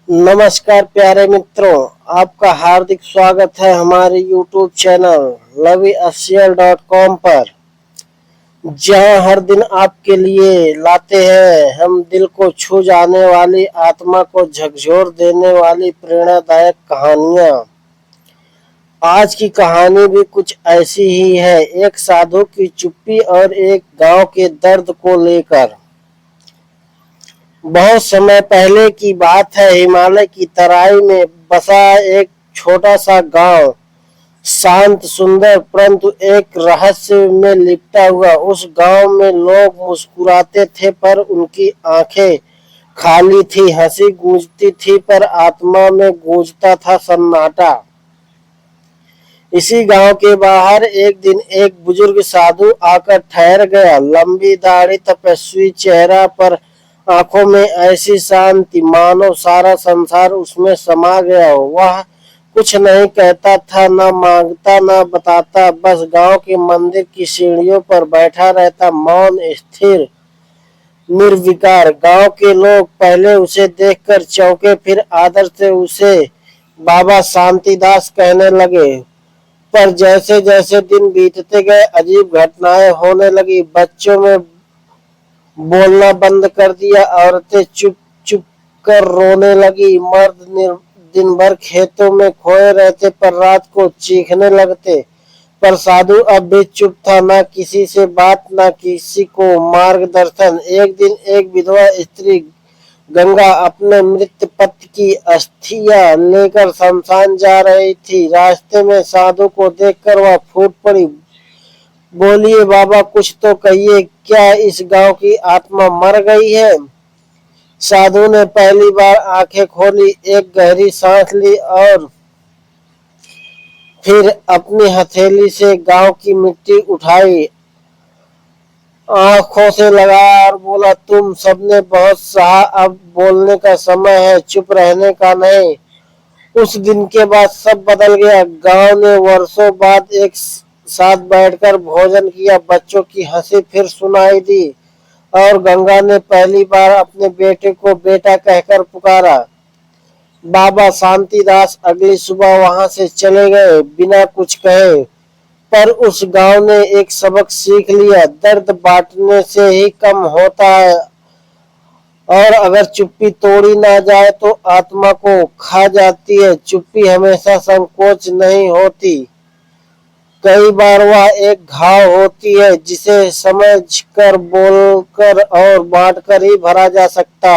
नमस्कार प्यारे मित्रों, आपका हार्दिक स्वागत है हमारे YouTube चैनल loveofficial.com पर, जहां हर दिन आपके लिए लाते हैं हम दिल को छू जाने वाली, आत्मा को झकझोर देने वाली प्रेरणादायक कहानियां। आज की कहानी भी कुछ ऐसी ही है, एक साधु की चुप्पी और एक गांव के दर्द को लेकर। बहुत समय पहले की बात है, हिमालय की तराई में बसा एक छोटा सा गांव, शांत, सुंदर, परंतु एक रहस्य में लिपटा हुआ। उस गांव में लोग मुस्कुराते थे पर उनकी आंखें खाली थी, हंसी गूंजती थी पर आत्मा में गूंजता था सन्नाटा। इसी गांव के बाहर एक दिन एक बुजुर्ग साधु आकर ठहर गया। लंबी दाढ़ी, तपस्वी चेहरा पर आंखों में ऐसी शांति मानो सारा संसार उसमें समा गया हो। वह कुछ नहीं कहता था, न मांगता न बताता, बस गांव के मंदिर की सीढ़ियों पर बैठा रहता, मौन, स्थिर, निर्विकार। गांव के लोग पहले उसे देखकर चौंके, फिर आदर से उसे बाबा शांतिदास कहने लगे। पर जैसे जैसे दिन बीतते गए, अजीब घटनाएं होने लगी। बच्चों में बोलना बंद कर दिया, औरतें चुप चुप कर रोने लगी, मर्द दिन भर खेतों में खोए रहते पर रात को चीखने लगते। पर साधु अब भी चुप था, ना किसी से बात, ना किसी को मार्गदर्शन। एक दिन एक विधवा स्त्री गंगा अपने मृत पति की अस्थियां लेकर शमशान जा रही थी। रास्ते में साधु को देखकर वह फूट पड़ी, बोलिए बाबा कुछ तो कहिए, क्या इस गांव की आत्मा मर गई है? साधु ने पहली बार आंखें खोली, एक गहरी सांस ली और फिर अपनी हथेली से गांव की मिट्टी उठाई, आंखों से लगाया और बोला, तुम सबने बहुत सहा, अब बोलने का समय है, चुप रहने का नहीं। उस दिन के बाद सब बदल गया। गांव ने वर्षों बाद एक साथ बैठकर भोजन किया, बच्चों की हंसी फिर सुनाई दी और गंगा ने पहली बार अपने बेटे को बेटा कहकर पुकारा। बाबा शांतिदास अगली सुबह वहां से चले गए बिना कुछ कहे, पर उस गांव ने एक सबक सीख लिया, दर्द बांटने से ही कम होता है और अगर चुप्पी तोड़ी ना जाए तो आत्मा को खा जाती है। चुप्पी हमेशा संकोच नहीं होती, कई बार वह एक घाव होती है जिसे समझकर, बोलकर और बांटकर ही भरा जा सकता है।